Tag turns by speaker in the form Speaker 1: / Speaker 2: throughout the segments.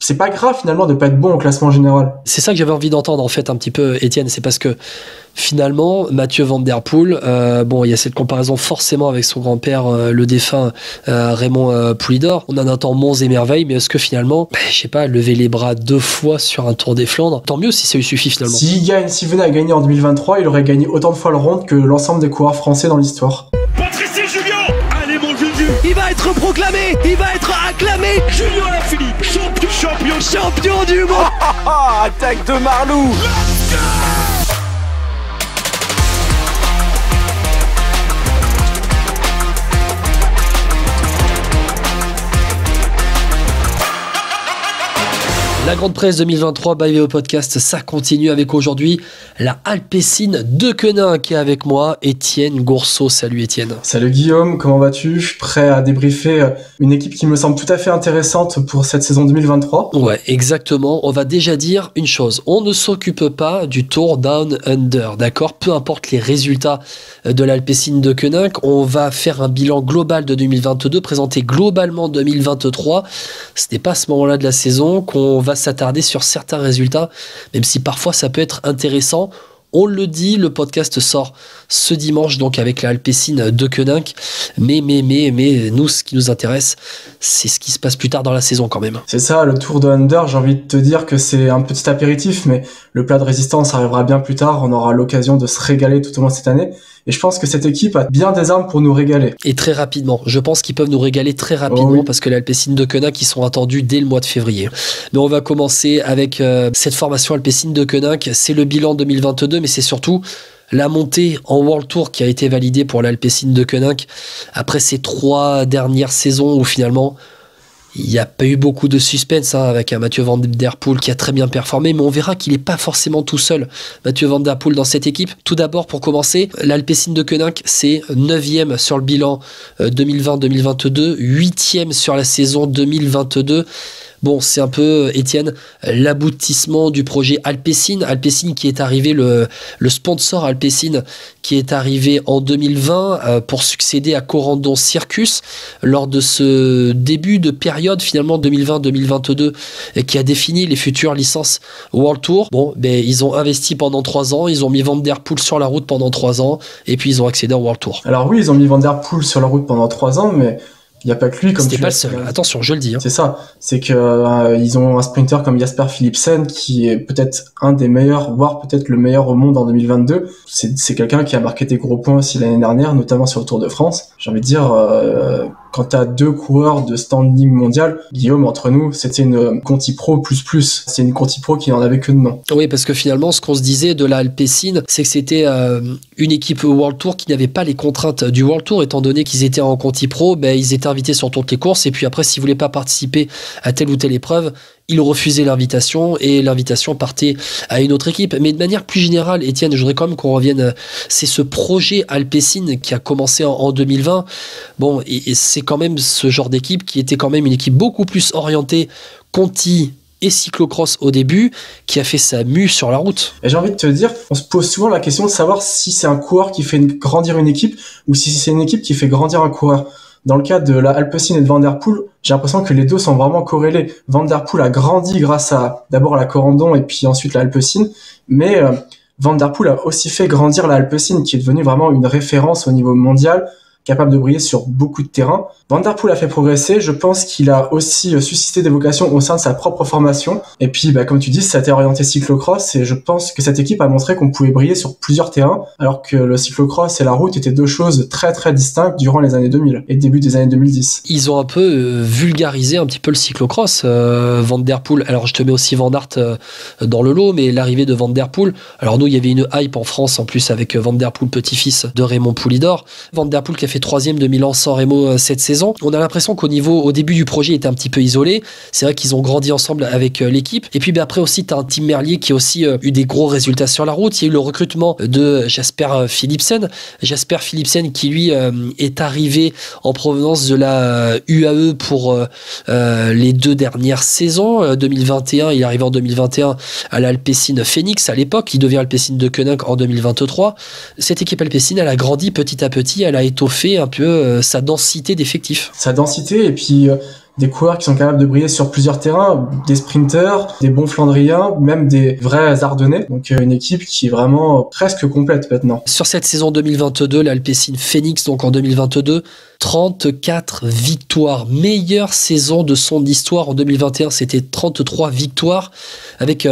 Speaker 1: c'est pas grave finalement de pas être bon au classement général.
Speaker 2: C'est ça que j'avais envie d'entendre en fait un petit peu, Étienne, c'est parce que finalement, Mathieu Van Der Poel, il y a cette comparaison forcément avec son grand-père, le défunt Raymond Poulidor. On en attend monts et merveilles, mais est-ce que finalement, je sais pas, lever les bras 2 fois sur un Tour des Flandres, tant mieux si ça lui suffit finalement.
Speaker 1: S'il venait à gagner en 2023, il aurait gagné autant de fois le ronde que l'ensemble des coureurs français dans l'histoire.
Speaker 3: Patrice Julien, allez mon Juju,
Speaker 4: il va être proclamé, il va être acclamé.
Speaker 3: Julien Alaphilippe, champion du monde.
Speaker 4: Attaque de Marlou.
Speaker 2: La Grande Presse 2023 by VO Podcast, ça continue avec aujourd'hui la Alpecin Deceuninck qui est avec moi, Étienne Gourceau. Salut Étienne.
Speaker 1: Salut Guillaume, comment vas-tu? Je suis prêt à débriefer une équipe qui me semble tout à fait intéressante pour cette saison 2023.
Speaker 2: Ouais, exactement. On va déjà dire une chose, on ne s'occupe pas du Tour Down Under, d'accord? Peu importe les résultats de l'Alpecin Deceuninck, on va faire un bilan global de 2022, présenter globalement 2023. Ce n'est pas à ce moment-là de la saison qu'on va s'attarder sur certains résultats, même si parfois ça peut être intéressant. On le dit, le podcast sort ce dimanche donc avec la Alpecin Deceuninck, mais nous, ce qui nous intéresse, c'est ce qui se passe plus tard dans la saison quand même.
Speaker 1: C'est ça, le Tour de Under, j'ai envie de te dire que c'est un petit apéritif, mais le plat de résistance arrivera bien plus tard, on aura l'occasion de se régaler tout au long de cette année. Et je pense que cette équipe a bien des armes pour nous régaler.
Speaker 2: Et très rapidement. Je pense qu'ils peuvent nous régaler très rapidement parce que l'Alpecin Deceuninck, ils sont attendus dès le mois de février. Mais on va commencer avec cette formation Alpecin Deceuninck. C'est le bilan 2022, mais c'est surtout la montée en World Tour qui a été validée pour l'Alpecin Deceuninck après ces 3 dernières saisons où finalement il n'y a pas eu beaucoup de suspense avec un Mathieu Van Der Poel qui a très bien performé, mais on verra qu'il n'est pas forcément tout seul, Mathieu Van Der Poel, dans cette équipe. Tout d'abord, pour commencer, l'Alpecin Deceuninck, c'est 9e sur le bilan 2020-2022, 8e sur la saison 2022. Bon, c'est un peu, Étienne, l'aboutissement du projet Alpecin. Alpecin qui est arrivé, le sponsor Alpecin qui est arrivé en 2020 pour succéder à Corendon Circus lors de ce début de période finalement 2020-2022 qui a défini les futures licences World Tour. Bon, ils ont investi pendant 3 ans, ils ont mis Van Der Poel sur la route pendant 3 ans et puis ils ont accédé au World Tour.
Speaker 1: Alors oui, ils ont mis Van Der Poel sur la route pendant 3 ans, mais il n'y a pas que lui.
Speaker 2: C'était pas le seul, attention, je le dis.
Speaker 1: C'est ça, c'est que ils ont un sprinter comme Jasper Philipsen qui est peut-être un des meilleurs, voire peut-être le meilleur au monde en 2022. C'est quelqu'un qui a marqué des gros points aussi l'année dernière, notamment sur le Tour de France. J'ai envie de dire, quand t'as 2 coureurs de standing mondial, Guillaume, entre nous, c'était une Conti Pro plus. C'est une Conti Pro qui n'en avait que de nom.
Speaker 2: Oui, parce que finalement, ce qu'on se disait de la Alpecin, c'est que c'était une équipe World Tour qui n'avait pas les contraintes du World Tour, étant donné qu'ils étaient en Conti Pro, ils étaient invités sur toutes les courses, et puis après, s'ils voulaient pas participer à telle ou telle épreuve, ils refusaient l'invitation et l'invitation partait à une autre équipe. Mais de manière plus générale, Étienne, je voudrais quand même qu'on revienne, c'est ce projet Alpecin qui a commencé en 2020. Bon, et c'est quand même ce genre d'équipe qui était quand même une équipe beaucoup plus orientée Conti et cyclocross au début, qui a fait sa mue sur la route.
Speaker 1: Et j'ai envie de te dire, on se pose souvent la question de savoir si c'est un coureur qui fait grandir une équipe ou si c'est une équipe qui fait grandir un coureur. Dans le cas de la Alpecin et de Van Der Poel, j'ai l'impression que les deux sont vraiment corrélés. Van Der Poel a grandi grâce à d'abord la Corendon et puis ensuite la Alpecin, mais Van Der Poel a aussi fait grandir la Alpecin qui est devenue vraiment une référence au niveau mondial, capable de briller sur beaucoup de terrains. Van Der Poel a fait progresser, je pense qu'il a aussi suscité des vocations au sein de sa propre formation. Et puis, comme tu dis, ça a été orienté cyclocross et je pense que cette équipe a montré qu'on pouvait briller sur plusieurs terrains, alors que le cyclocross et la route étaient 2 choses très très distinctes durant les années 2000 et début des années 2010.
Speaker 2: Ils ont un peu vulgarisé un petit peu le cyclocross, Van Der Poel. Alors, je te mets aussi Van Aert dans le lot, mais l'arrivée de Van Der Poel, alors nous, il y avait une hype en France en plus avec Van Der Poel, petit-fils de Raymond Poulidor. Van Der Poel qui a fait 3e de Milan-San Remo cette saison. On a l'impression au début du projet, il était un petit peu isolé. C'est vrai qu'ils ont grandi ensemble avec l'équipe. Et puis après aussi, tu as un Tim Merlier qui a aussi eu des gros résultats sur la route. Il y a eu le recrutement de Jasper Philipsen. Jasper Philipsen qui lui est arrivé en provenance de la UAE pour les 2 dernières saisons. 2021, il est arrivé en 2021 à l'Alpecin Phoenix à l'époque. Il devient Alpecin Deceuninck en 2023. Cette équipe Alpecin, elle a grandi petit à petit. Elle a étoffé un peu sa densité d'effectifs.
Speaker 1: Sa densité, et puis des coureurs qui sont capables de briller sur plusieurs terrains, des sprinters, des bons flandriens, même des vrais ardennais. Donc une équipe qui est vraiment presque complète maintenant.
Speaker 2: Sur cette saison 2022, l'Alpecin Phoenix, donc en 2022, 34 victoires. Meilleure saison de son histoire. En 2021, c'était 33 victoires avec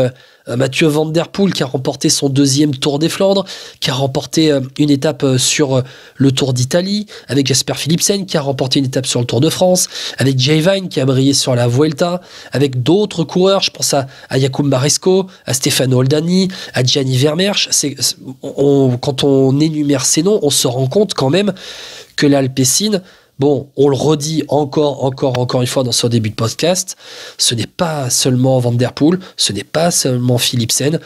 Speaker 2: Mathieu Van Der Poel qui a remporté son 2e Tour des Flandres, qui a remporté une étape sur le Tour d'Italie, avec Jasper Philipsen qui a remporté une étape sur le Tour de France, avec Jay Vine qui a brillé sur la Vuelta, avec d'autres coureurs, je pense à Jakub Maresco, à Stefano Oldani, à Gianni Vermeersch. Quand on énumère ces noms, on se rend compte quand même que l'Alpecin, bon, on le redit encore une fois dans ce début de podcast, ce n'est pas seulement Van Der Poel, ce n'est pas seulement Philipsen,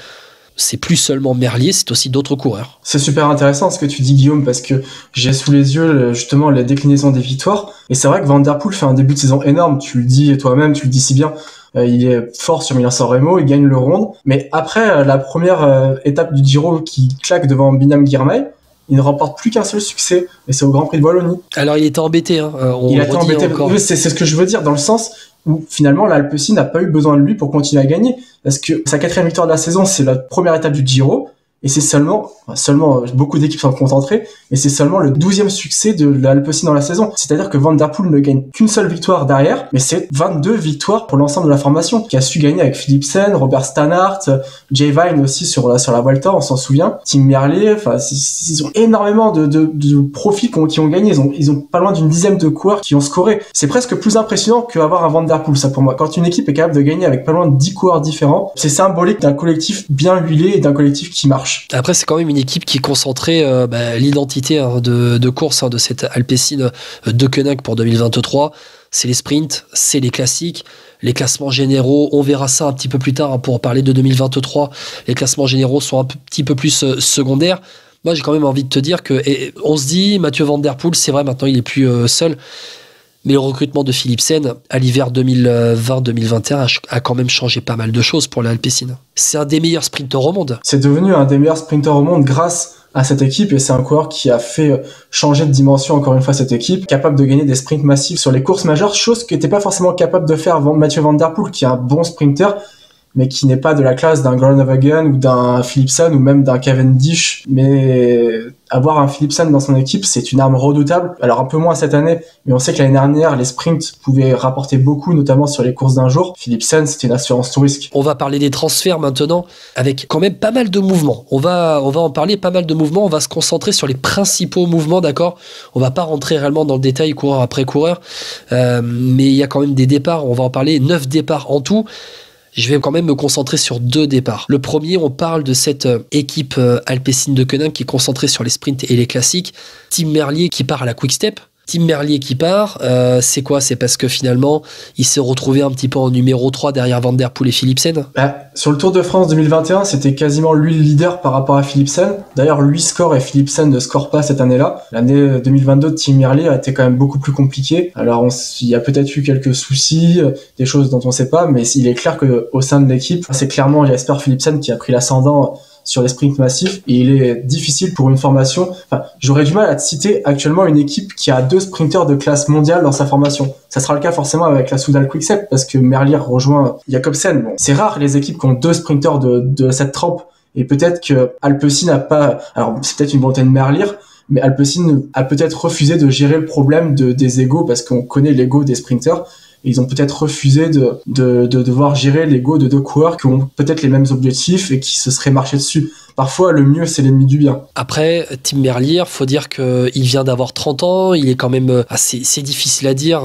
Speaker 2: c'est plus seulement Merlier, c'est aussi d'autres coureurs.
Speaker 1: C'est super intéressant ce que tu dis, Guillaume, parce que j'ai sous les yeux justement la déclinaison des victoires, et c'est vrai que Van Der Poel fait un début de saison énorme, tu le dis toi-même, tu le dis si bien, il est fort sur Milan-San Remo, il gagne le Ronde, mais après la première étape du Giro qui claque devant Biniam Girmay, il ne remporte plus qu'un seul succès, et c'est au Grand Prix de Wallonie.
Speaker 2: Alors il était embêté, hein.
Speaker 1: Il a été embêté. Oui, c'est ce que je veux dire, dans le sens où finalement l'Alpecin n'a pas eu besoin de lui pour continuer à gagner, parce que sa 4e victoire de la saison, c'est la première étape du Giro, et c'est seulement beaucoup d'équipes sont concentrées, et c'est seulement le 12e succès de l'Alpecin dans la saison. C'est-à-dire que Van Der Poel ne gagne qu'une seule victoire derrière, mais c'est 22 victoires pour l'ensemble de la formation, qui a su gagner avec Philipsen, Robert Stannard, Jay Vine aussi sur la Vuelta, on s'en souvient, Tim Merlier, enfin, ils ont énormément de profils qui ont gagné, ils ont pas loin d'une dizaine de coureurs qui ont scoré. C'est presque plus impressionnant qu'avoir un Van Der Poel, ça pour moi. Quand une équipe est capable de gagner avec pas loin de 10 coureurs différents, c'est symbolique d'un collectif bien huilé et d'un collectif qui marche.
Speaker 2: Après, c'est quand même une équipe qui concentrait l'identité de course de cette Alpecin de Koenig pour 2023. C'est les sprints, c'est les classiques, les classements généraux. On verra ça un petit peu plus tard pour parler de 2023. Les classements généraux sont un petit peu plus secondaires. Moi, j'ai quand même envie de te dire on se dit, Mathieu Van Der Poel, c'est vrai, maintenant il est plus seul. Mais le recrutement de Philipsen à l'hiver 2020-2021 a quand même changé pas mal de choses pour l'Alpecin. C'est un des meilleurs sprinteurs au monde.
Speaker 1: C'est devenu un des meilleurs sprinteurs au monde grâce à cette équipe, et c'est un coureur qui a fait changer de dimension encore une fois cette équipe, capable de gagner des sprints massifs sur les courses majeures, chose que n'était pas forcément capable de faire Mathieu Van Der Poel, qui est un bon sprinter, mais qui n'est pas de la classe d'un Groenewegen ou d'un Philipsen ou même d'un Cavendish. Mais avoir un Philipsen dans son équipe, c'est une arme redoutable. Alors un peu moins cette année, mais on sait que l'année dernière, les sprints pouvaient rapporter beaucoup, notamment sur les courses d'un jour. Philipsen, c'était une assurance tout risque.
Speaker 2: On va parler des transferts maintenant, avec quand même pas mal de mouvements. On va en parler, pas mal de mouvements. On va se concentrer sur les principaux mouvements, d'accord ? On va pas rentrer réellement dans le détail coureur après coureur, mais il y a quand même des départs. On va en parler, 9 départs en tout. Je vais quand même me concentrer sur 2 départs. Le premier, on parle de cette équipe Alpecin de Koenig qui est concentrée sur les sprints et les classiques. Tim Merlier qui part à la Quick Step. Tim Merlier qui part, c'est quoi ? C'est parce que finalement, il s'est retrouvé un petit peu en numéro 3 derrière Van Der Poel et Philipsen.
Speaker 1: Sur le Tour de France 2021, c'était quasiment lui le leader par rapport à Philipsen. D'ailleurs, lui score et Philipsen ne score pas cette année-là. L'année 2022 de Tim Merlier a été quand même beaucoup plus compliquée. Alors, il y a peut-être eu quelques soucis, des choses dont on ne sait pas, mais il est clair qu'au sein de l'équipe, c'est clairement Jasper Philipsen qui a pris l'ascendant sur les sprints massifs, et il est difficile pour une formation. Enfin, j'aurais du mal à te citer actuellement une équipe qui a 2 sprinteurs de classe mondiale dans sa formation. Ça sera le cas forcément avec la Soudal Quick-Step, parce que Merlier rejoint Jacobsen. Bon, c'est rare les équipes qui ont 2 sprinteurs de cette trempe, et peut-être que Alpecin n'a pas, alors c'est peut-être une volonté de Merlier, mais Alpecin a peut-être refusé de gérer le problème des égos, parce qu'on connaît l'ego des sprinteurs. Ils ont peut-être refusé de devoir gérer l'ego de 2 coureurs qui ont peut-être les mêmes objectifs et qui se seraient marchés dessus. Parfois, le mieux, c'est l'ennemi du bien.
Speaker 2: Après, Tim Merlier, faut dire qu'il vient d'avoir 30 ans, il est quand même c'est difficile à dire,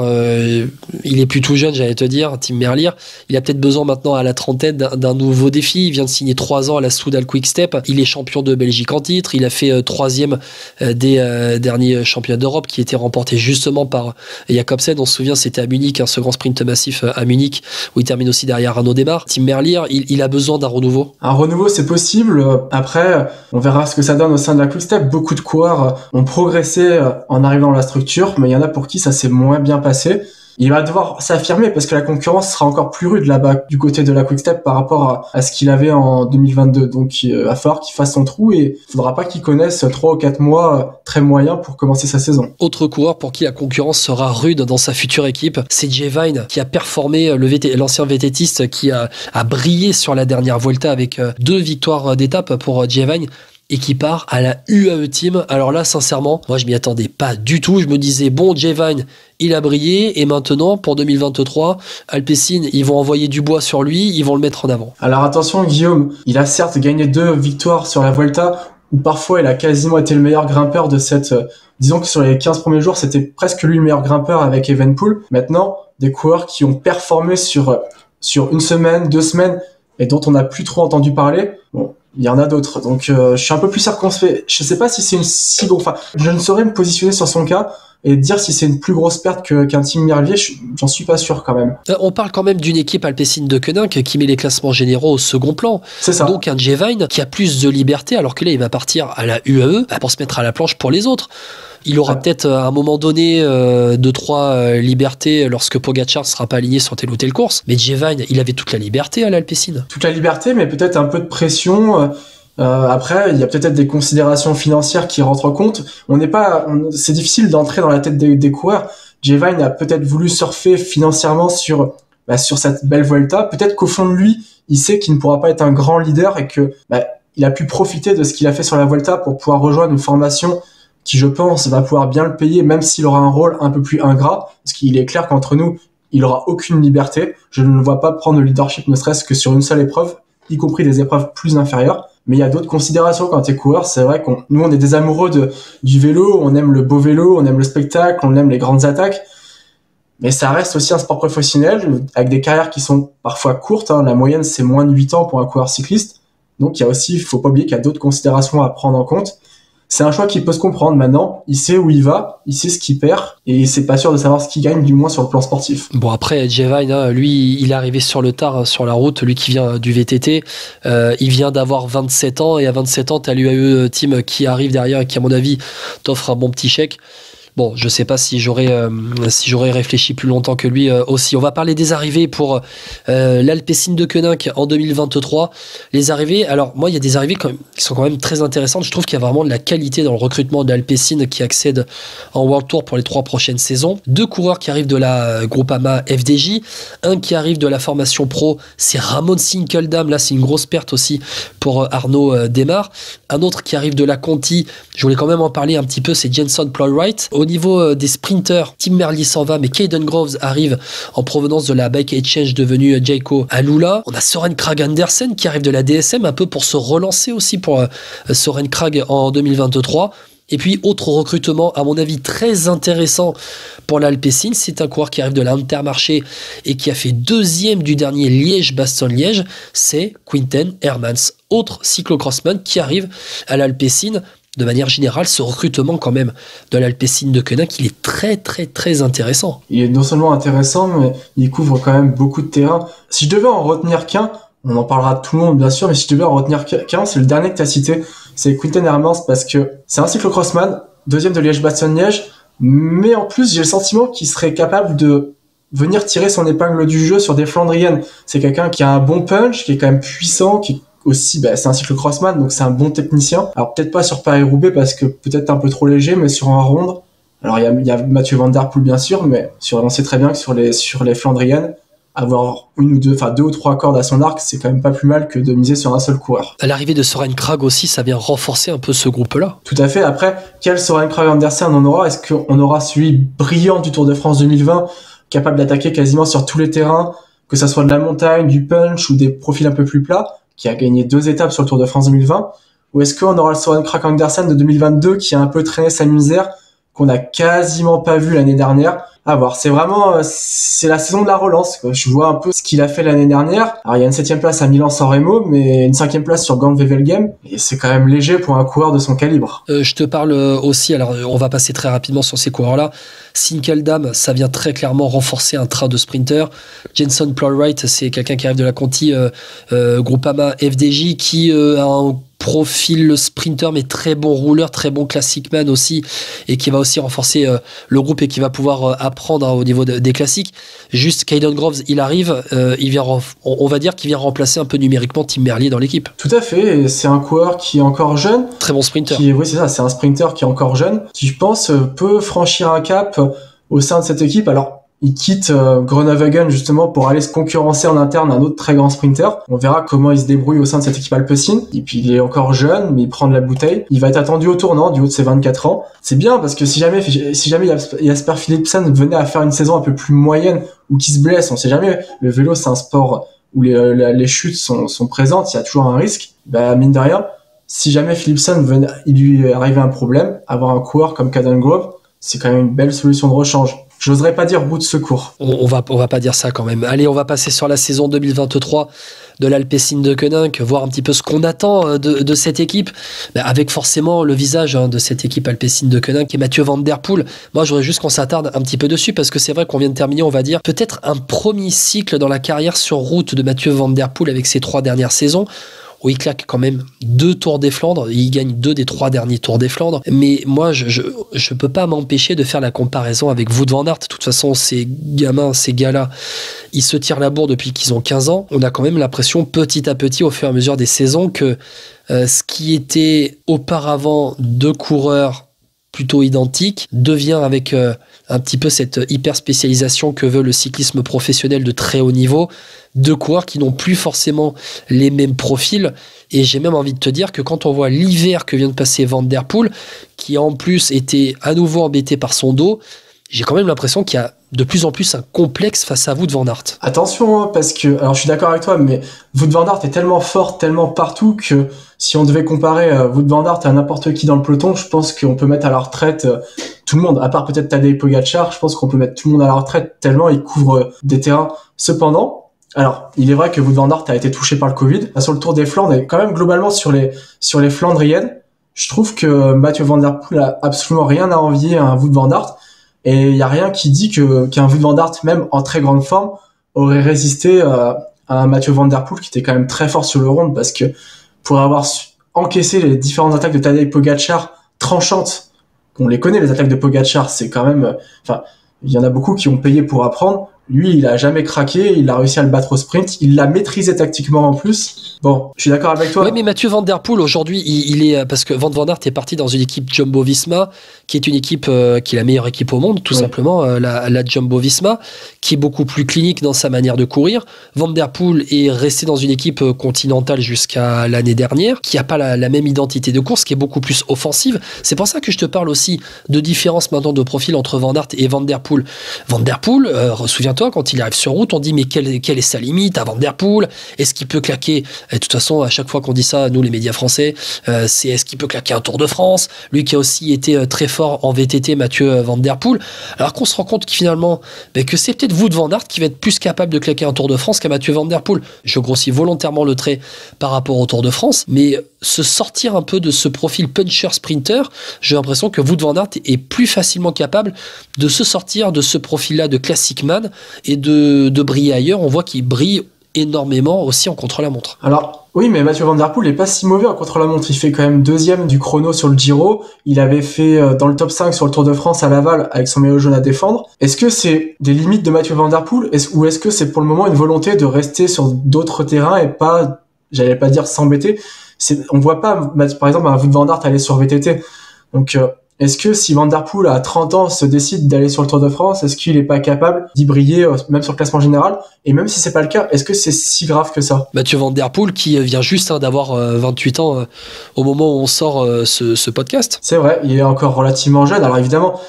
Speaker 2: il est plus tout jeune, j'allais te dire, Tim Merlier. Il a peut-être besoin maintenant à la trentaine d'un nouveau défi. Il vient de signer 3 ans à la Soudal Quick Step. Il est champion de Belgique en titre. Il a fait 3e des derniers championnats d'Europe qui étaient remportés justement par Jacobsen. On se souvient, c'était à Munich, ce grand sprint massif à Munich, où il termine aussi derrière Arnaud Démare. Tim Merlier, il a besoin d'un renouveau.
Speaker 1: Un renouveau, c'est possible. Après, on verra ce que ça donne au sein de la Quick Step. Beaucoup de coureurs ont progressé en arrivant dans la structure, mais il y en a pour qui ça s'est moins bien passé. il va devoir s'affirmer parce que la concurrence sera encore plus rude là-bas du côté de la Quick-Step par rapport à ce qu'il avait en 2022. Donc il va falloir qu'il fasse son trou et il faudra pas qu'il connaisse 3 ou 4 mois très moyens pour commencer sa saison.
Speaker 2: Autre coureur pour qui la concurrence sera rude dans sa future équipe, c'est Jay Vine qui a performé, l'ancien VTTiste qui a brillé sur la dernière Vuelta avec 2 victoires d'étape pour Jay Vine et qui part à la UAE Team. Alors là, sincèrement, moi je m'y attendais pas du tout. Je me disais, bon, Jay Vine, il a brillé et maintenant, pour 2023, Alpecin, ils vont envoyer du bois sur lui, ils vont le mettre en avant.
Speaker 1: Alors attention Guillaume, il a certes gagné 2 victoires sur la Vuelta, où parfois il a quasiment été le meilleur grimpeur de cette... disons que sur les 15 premiers jours, c'était presque lui le meilleur grimpeur avec Evenepoel. Maintenant, des coureurs qui ont performé sur 1 semaine, 2 semaines, et dont on n'a plus trop entendu parler, bon, il y en a d'autres. Donc je suis un peu plus circonspect. Je sais pas si c'est une si grosse... Enfin, je ne saurais me positionner sur son cas et dire si c'est une plus grosse perte qu'un Team Merlier, j'en suis pas sûr quand même.
Speaker 2: On parle quand même d'une équipe Alpecin de Koenig qui met les classements généraux au second plan.
Speaker 1: C'est ça.
Speaker 2: Donc un Jay Vine qui a plus de liberté, alors que là il va partir à la UAE pour se mettre à la planche pour les autres. Il aura peut-être à un moment donné 2-3 libertés lorsque Pogacar ne sera pas aligné sur telle ou telle course. Mais Jay Vine, il avait toute la liberté à l'Alpecin.
Speaker 1: Toute la liberté, mais peut-être un peu de pression. Après, il y a peut-être des considérations financières qui rentrent en compte. C'est difficile d'entrer dans la tête des coureurs. Jay Vine a peut-être voulu surfer financièrement sur cette belle Vuelta. Peut-être qu'au fond de lui, il sait qu'il ne pourra pas être un grand leader et que il a pu profiter de ce qu'il a fait sur la Vuelta pour pouvoir rejoindre une formation qui, je pense, va pouvoir bien le payer, même s'il aura un rôle un peu plus ingrat, parce qu'il est clair qu'entre nous, il aura aucune liberté. Je ne le vois pas prendre le leadership, ne serait-ce que sur une seule épreuve, y compris des épreuves plus inférieures. Mais il y a d'autres considérations quand t'es coureur. C'est vrai nous, on est des amoureux du vélo, on aime le beau vélo, on aime le spectacle, on aime les grandes attaques. Mais ça reste aussi un sport professionnel, avec des carrières qui sont parfois courtes. La moyenne, c'est moins de 8 ans pour un coureur cycliste. Donc il faut pas oublier qu'il y a d'autres considérations à prendre en compte. C'est un choix qui peut se comprendre maintenant. Il sait où il va, il sait ce qu'il perd, et c'est pas sûr de savoir ce qu'il gagne, du moins sur le plan sportif.
Speaker 2: Bon, après, Jay Vine, lui, il est arrivé sur le tard, sur la route, lui qui vient du VTT. Il vient d'avoir 27 ans, et à 27 ans, t'as l'UAE Team qui arrive derrière et qui, à mon avis, t'offre un bon petit chèque. Bon, je sais pas si j'aurais réfléchi plus longtemps que lui aussi. On va parler des arrivées pour l'Alpecin de Koenig en 2023. Les arrivées, alors moi il y a des arrivées qui sont quand même très intéressantes. Je trouve qu'il y a vraiment de la qualité dans le recrutement de l'Alpecin qui accède en World Tour pour les 3 prochaines saisons. 2 coureurs qui arrivent de la Groupama FDJ, un qui arrive de la formation pro, c'est Ramon Sinkeldam. Là c'est une grosse perte aussi pour Arnaud Démare. Un autre qui arrive de la Conti, je voulais quand même en parler un petit peu, c'est Jenson Plowright. Au niveau des sprinters, Tim Merlier s'en va, mais Caden Groves arrive en provenance de la Bike Exchange devenue Jayco Alula. On a Søren Kragh Andersen qui arrive de la DSM, un peu pour se relancer aussi pour Søren Kragh en 2023. Et puis, autre recrutement, à mon avis, très intéressant pour l'Alpecin, c'est un coureur qui arrive de l'Intermarché et qui a fait 2e du dernier Liège-Bastogne-Liège, c'est Quinten Hermans, autre cyclocrossman qui arrive à l'Alpecin. De manière générale, ce recrutement quand même de l'Alpecin de Koenig, il est très très très intéressant.
Speaker 1: Il est non seulement intéressant, mais il couvre quand même beaucoup de terrain. Si je devais en retenir qu'un, on en parlera de tout le monde bien sûr, mais si je devais en retenir qu'un, c'est le dernier que tu as cité, c'est Quinten Hermans, parce que c'est un cyclocrossman, 2e de Liège-Bastogne-Liège, mais en plus j'ai le sentiment qu'il serait capable de venir tirer son épingle du jeu sur des Flandriennes. C'est quelqu'un qui a un bon punch, qui est quand même puissant, qui aussi, c'est un cyclocrossman, donc c'est un bon technicien. Alors peut-être pas sur Paris-Roubaix parce que peut-être un peu trop léger, mais sur un ronde. Alors il y a Mathieu Van Der Poel bien sûr, mais on sait très bien que sur les Flandriennes, avoir 2 ou 3 cordes à son arc, c'est quand même pas plus mal que de miser sur un seul coureur.
Speaker 2: L'arrivée de Søren Kragh aussi, ça vient renforcer un peu ce groupe-là.
Speaker 1: Tout à fait. Après, quel Søren Kragh Andersen on aura? Est-ce qu'on aura celui brillant du Tour de France 2020, capable d'attaquer quasiment sur tous les terrains, que ça soit de la montagne, du punch ou des profils un peu plus plats, qui a gagné 2 étapes sur le Tour de France 2020, ou est-ce qu'on aura le Søren Kragh Andersen de 2022 qui a un peu traîné sa misère, qu'on a quasiment pas vu l'année dernière? À voir. C'est la saison de la relance, quoi. Je vois un peu ce qu'il a fait l'année dernière. Alors, il y a une 7e place à Milan-San Remo, mais une 5e place sur Gand-Wevelgem. Et c'est quand même léger pour un coureur de son calibre.
Speaker 2: Je te parle aussi, alors on va passer très rapidement sur ces coureurs-là. Sinkeldam, ça vient très clairement renforcer un train de sprinter. Jenson Plowright, c'est quelqu'un qui arrive de la Conti Groupama FDJ, qui a un profil sprinter mais très bon rouleur, très bon classic man aussi, et qui va aussi renforcer le groupe et qui va pouvoir apprendre au niveau des classiques. Juste Caden Groves, il arrive, il vient on va dire qu'il vient remplacer un peu numériquement Tim Merlier dans l'équipe.
Speaker 1: Tout à fait, et c'est un coureur qui est encore jeune.
Speaker 2: Très bon sprinter.
Speaker 1: Oui, c'est ça, c'est un sprinter qui est encore jeune, qui je pense peut franchir un cap au sein de cette équipe. Alors, il quitte Groenewegen justement pour aller se concurrencer en interne un autre très grand sprinter. On verra comment il se débrouille au sein de cette équipe Alpecin. Et puis il est encore jeune, mais il prend de la bouteille. Il va être attendu au tournant du haut de ses 24 ans. C'est bien parce que si jamais Jasper Philipsen venait à faire une saison un peu plus moyenne ou qu'il se blesse, on sait jamais. Le vélo, c'est un sport où les chutes sont présentes, il y a toujours un risque. Bah, mine de rien, si jamais Philipsen il lui arrivait un problème, avoir un coureur comme Caden Groves, c'est quand même une belle solution de rechange. J'oserais pas dire roue de secours.
Speaker 2: On va pas dire ça quand même. Allez, on va passer sur la saison 2023 de l'Alpecin de Koninck, voir un petit peu ce qu'on attend de cette équipe, avec forcément le visage de cette équipe Alpecin de Koninck et Mathieu Van Der Poel. Moi, j'aurais juste qu'on s'attarde un petit peu dessus parce que c'est vrai qu'on vient de terminer, on va dire, peut-être un premier cycle dans la carrière sur route de Mathieu Van Der Poel avec ses 3 dernières saisons, où il claque quand même 2 Tours des Flandres, il gagne 2 des 3 derniers Tours des Flandres, mais moi je peux pas m'empêcher de faire la comparaison avec Wout van Aert. De toute façon, ces gars-là, ils se tirent la bourre depuis qu'ils ont 15 ans. On a quand même l'impression petit à petit au fur et à mesure des saisons que ce qui était auparavant 2 coureurs plutôt identiques devient avec un petit peu cette hyper spécialisation que veut le cyclisme professionnel de très haut niveau, 2 coureurs qui n'ont plus forcément les mêmes profils. Et j'ai même envie de te dire que quand on voit l'hiver que vient de passer Van Der Poel, qui en plus était à nouveau embêté par son dos, j'ai quand même l'impression qu'il y a de plus en plus un complexe face à Wout van Aert.
Speaker 1: Attention, parce que, alors je suis d'accord avec toi, mais Wout van Aert est tellement fort, tellement partout que si on devait comparer Wout van Aert à n'importe qui dans le peloton, je pense qu'on peut mettre à la retraite tout le monde, à part peut-être Tadej Pogačar, je pense qu'on peut mettre tout le monde à la retraite tellement il couvre des terrains. Cependant, alors, il est vrai que Wout van Aert a été touché par le Covid. Sur le Tour des Flandres, et quand même globalement sur les Flandriennes, je trouve que Mathieu Van Der Poel a absolument rien à envier à un Wout van Aert. Et il y a rien qui dit qu'un Wout van Aert, même en très grande forme, aurait résisté à un Mathieu Van Der Poel qui était quand même très fort sur le round, parce que pour avoir encaissé les différentes attaques de Tadej Pogačar tranchantes, on les connaît les attaques de Pogačar, c'est quand même, enfin, il y en a beaucoup qui ont payé pour apprendre. Lui, il a jamais craqué, il a réussi à le battre au sprint, il l'a maîtrisé tactiquement en plus. Bon, je suis d'accord avec toi.
Speaker 2: Oui, mais Mathieu Van Der Poel, aujourd'hui, il est, parce que Van Aert est parti dans une équipe Jumbo-Visma, qui est une équipe, qui est la meilleure équipe au monde, tout simplement, la Jumbo-Visma, qui est beaucoup plus clinique dans sa manière de courir. Van Der Poel est resté dans une équipe continentale jusqu'à l'année dernière, qui n'a pas la même identité de course, qui est beaucoup plus offensive. C'est pour ça que je te parle aussi de différence maintenant de profil entre Van Aert et Van Der Poel. Van Der Poel, souviens-toi, quand il arrive sur route, on dit mais quelle est sa limite à Van Der Poel? Est-ce qu'il peut claquer? Et de toute façon, à chaque fois qu'on dit ça, nous les médias français, c'est est-ce qu'il peut claquer un Tour de France? Lui qui a aussi été très fort en VTT, Mathieu Van Der Poel. Alors qu'on se rend compte que finalement, que c'est peut-être Wout van Aert qui va être plus capable de claquer un Tour de France qu'à Mathieu Van Der Poel. Je grossis volontairement le trait par rapport au Tour de France, mais se sortir un peu de ce profil puncher-sprinter, j'ai l'impression que Wout van Aert est plus facilement capable de se sortir de ce profil-là de classic man et de briller ailleurs. On voit qu'il brille énormément aussi en contre-la-montre.
Speaker 1: Alors, oui, mais Mathieu Van Der Poel n'est pas si mauvais en contre-la-montre. Il fait quand même 2e du chrono sur le Giro. Il avait fait dans le top 5 sur le Tour de France à Laval avec son maillot jaune à défendre. Est-ce que c'est des limites de Mathieu Van Der Poel ou est-ce que c'est pour le moment une volonté de rester sur d'autres terrains et pas, j'allais pas dire s'embêter. On voit pas, par exemple, un Wout van Aert aller sur VTT. Donc, est-ce que si Van Der Poel à 30 ans se décide d'aller sur le Tour de France, est-ce qu'il est pas capable d'y briller même sur le classement général? Et même si c'est pas le cas, est-ce que c'est si grave que ça?
Speaker 2: Mathieu Van Der Poel qui vient juste d'avoir 28 ans au moment où on sort ce podcast.
Speaker 1: C'est vrai, il est encore relativement jeune. Alors évidemment,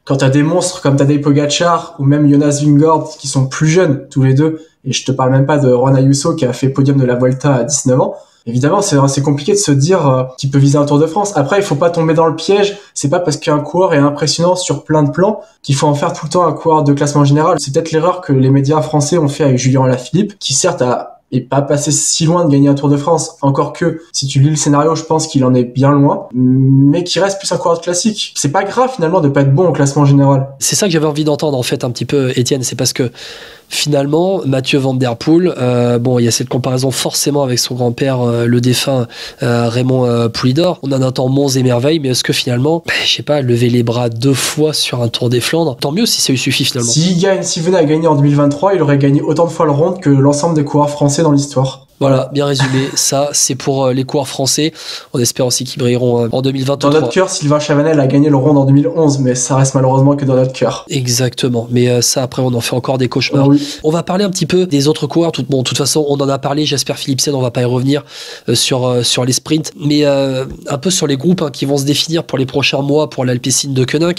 Speaker 1: quand t'as des monstres comme Tadej Pogačar ou même Jonas Vingegaard qui sont plus jeunes tous les deux, et je te parle même pas de Juan Ayuso qui a fait podium de la Vuelta à 19 ans, évidemment, c'est compliqué de se dire qu'il peut viser un Tour de France. Après, il faut pas tomber dans le piège. C'est pas parce qu'un coureur est impressionnant sur plein de plans qu'il faut en faire tout le temps un coureur de classement général. C'est peut-être l'erreur que les médias français ont fait avec Julien Alaphilippe, qui certes a est pas passé si loin de gagner un Tour de France. Encore que, si tu lis le scénario, je pense qu'il en est bien loin, mais qui reste plus un coureur classique. C'est pas grave finalement de pas être bon au classement général.
Speaker 2: C'est ça que j'avais envie d'entendre en fait un petit peu, Étienne, c'est parce que finalement, Mathieu Van Der Poel, il y a cette comparaison forcément avec son grand-père, le défunt Raymond Poulidor. On en attend monts et merveilles, mais est-ce que finalement, lever les bras 2 fois sur un Tour des Flandres, tant mieux si ça lui suffit finalement.
Speaker 1: S'il venait à gagner en 2023, il aurait gagné autant de fois le Ronde que l'ensemble des coureurs français dans l'histoire.
Speaker 2: Voilà, bien résumé. Ça, c'est pour les coureurs français. On espère aussi qu'ils brilleront en 2023.
Speaker 1: Dans notre cœur, Sylvain Chavanel a gagné le Ronde en 2011, mais ça reste malheureusement que dans notre cœur.
Speaker 2: Exactement. Mais ça, après, on en fait encore des cauchemars. Oui. On va parler un petit peu des autres coureurs. De toute façon, on en a parlé. Jasper Philipsen, on va pas y revenir sur les sprints, mais un peu sur les groupes qui vont se définir pour les prochains mois pour l'Alpecin de Koenig.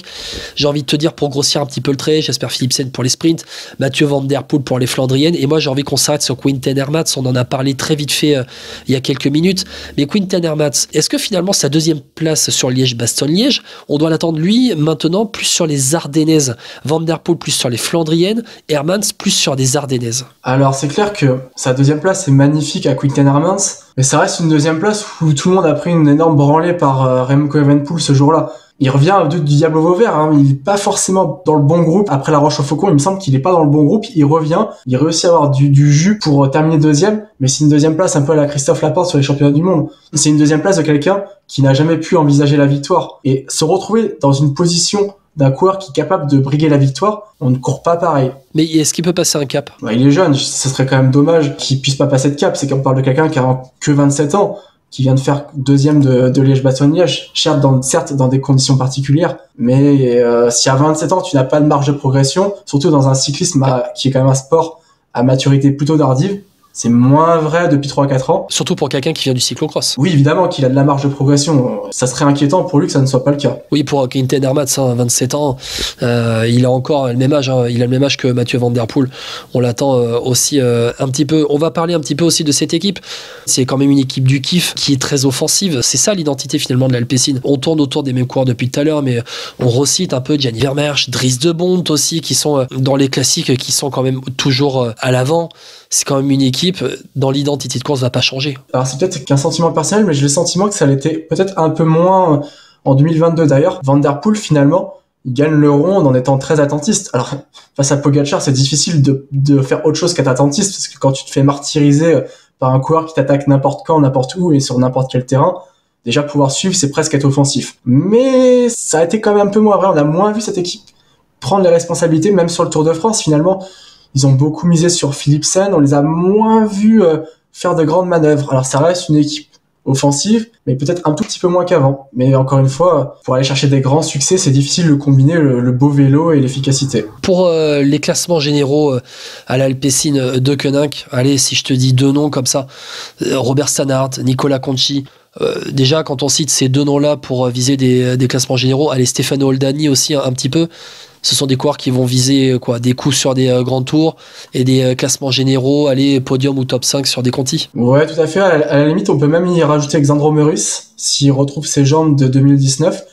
Speaker 2: J'ai envie de te dire, pour grossir un petit peu le trait, Jasper Philipsen pour les sprints, Mathieu Van Der Poel pour les Flandriennes, et moi, j'ai envie qu'on s'arrête sur Quinten Hermans. On en a parlé très vite fait il y a quelques minutes, mais Quinten Hermans, est-ce que finalement sa deuxième place sur Liège-Bastogne-Liège, on doit l'attendre lui maintenant plus sur les Ardennaises, Van Der Poel plus sur les Flandriennes, Hermans plus sur des Ardennaises? Alors
Speaker 1: c'est clair que sa deuxième place est magnifique à Quinten Hermans, mais ça reste une deuxième place où tout le monde a pris une énorme branlée par Remco Evenepoel ce jour-là. Il revient du diable au Vauvert, il est pas forcément dans le bon groupe. Après la Roche-au-Faucon, il me semble qu'il est pas dans le bon groupe. Il revient, il réussit à avoir du jus pour terminer deuxième, mais c'est une deuxième place un peu à la Christophe Laporte sur les championnats du monde. C'est une deuxième place de quelqu'un qui n'a jamais pu envisager la victoire. Et se retrouver dans une position d'un coureur qui est capable de briguer la victoire, on ne court pas pareil.
Speaker 2: Mais est-ce qu'il peut passer un cap?
Speaker 1: Il est jeune, ce serait quand même dommage qu'il puisse pas passer de cap. C'est qu'on parle de quelqu'un qui a que 27 ans. Qui vient de faire deuxième de Liège-Bastogne-Liège, certes dans des conditions particulières, mais si à 27 ans tu n'as pas de marge de progression, surtout dans un cyclisme qui est quand même un sport à maturité plutôt tardive, c'est moins vrai depuis 3-4 ans.
Speaker 2: Surtout pour quelqu'un qui vient du cyclocross.
Speaker 1: Oui, évidemment qu'il a de la marge de progression. Ça serait inquiétant pour lui que ça ne soit pas le cas.
Speaker 2: Oui, pour Quinten Hermans, 27 ans, il a encore le même âge. Il a le même âge que Mathieu Van Der Poel. On l'attend aussi un petit peu. On va parler un petit peu aussi de cette équipe. C'est quand même une équipe du kiff qui est très offensive. C'est ça l'identité finalement de l'Alpecin. On tourne autour des mêmes coureurs depuis tout à l'heure, mais on recite un peu Gianni Vermeersch, Dries de Bont aussi, qui sont dans les classiques, qui sont quand même toujours à l'avant. C'est quand même une équipe dont l'identité de course va pas changer. Alors c'est peut-être qu'un sentiment personnel, mais j'ai le sentiment que ça l'était peut-être un peu moins en 2022 d'ailleurs. Van Der Poel finalement, il gagne le Ronde en étant très attentiste. Alors face à Pogačar, c'est difficile de faire autre chose qu'être attentiste, parce que quand tu te fais martyriser par un coureur qui t'attaque n'importe quand, n'importe où et sur n'importe quel terrain, déjà pouvoir suivre, c'est presque être offensif. Mais ça a été quand même un peu moins vrai. On a moins vu cette équipe prendre les responsabilités, même sur le Tour de France finalement. Ils ont beaucoup misé sur Philipsen, on les a moins vus faire de grandes manœuvres. Alors ça reste une équipe offensive, mais peut-être un tout petit peu moins qu'avant. Mais encore une fois, pour aller chercher des grands succès, c'est difficile de combiner le beau vélo et l'efficacité. Pour les classements généraux à l'Alpecin de Koenig, allez, si je te dis 2 noms comme ça, Robert Stannard, Nicolas Conchi. Déjà, quand on cite ces 2 noms-là pour viser des classements généraux, allez, Stefano Oldani aussi un petit peu. Ce sont des coureurs qui vont viser des coups sur des grands tours et des classements généraux, aller podium ou top 5 sur des contis. Ouais, tout à fait. À la limite, on peut même y rajouter Xandro Meurus, s'il retrouve ses jambes de 2019.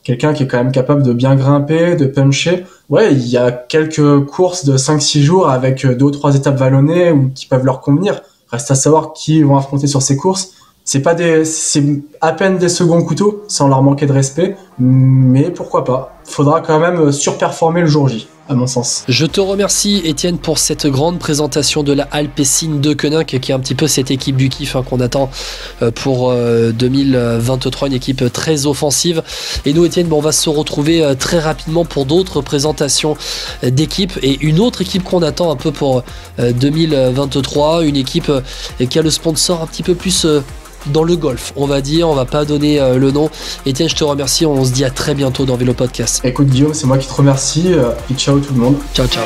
Speaker 2: Quelqu'un qui est quand même capable de bien grimper, de puncher. Ouais, il y a quelques courses de 5-6 jours avec 2 ou 3 étapes vallonnées ou qui peuvent leur convenir. Reste à savoir qui ils vont affronter sur ces courses. C'est à peine des seconds couteaux, sans leur manquer de respect, mais pourquoi pas. Faudra quand même surperformer le jour J, à mon sens. Je te remercie, Étienne, pour cette grande présentation de la Alpecin de Koenig, qui est un petit peu cette équipe du kiff qu'on attend pour 2023, une équipe très offensive. Et nous, Étienne, on va se retrouver très rapidement pour d'autres présentations d'équipes et une autre équipe qu'on attend un peu pour 2023, une équipe qui a le sponsor un petit peu plus dans le golf, on va dire, on va pas donner le nom. Étienne, je te remercie, on se dit à très bientôt dans Vélo Podcast. Écoute Guillaume, c'est moi qui te remercie, et ciao tout le monde. Ciao ciao.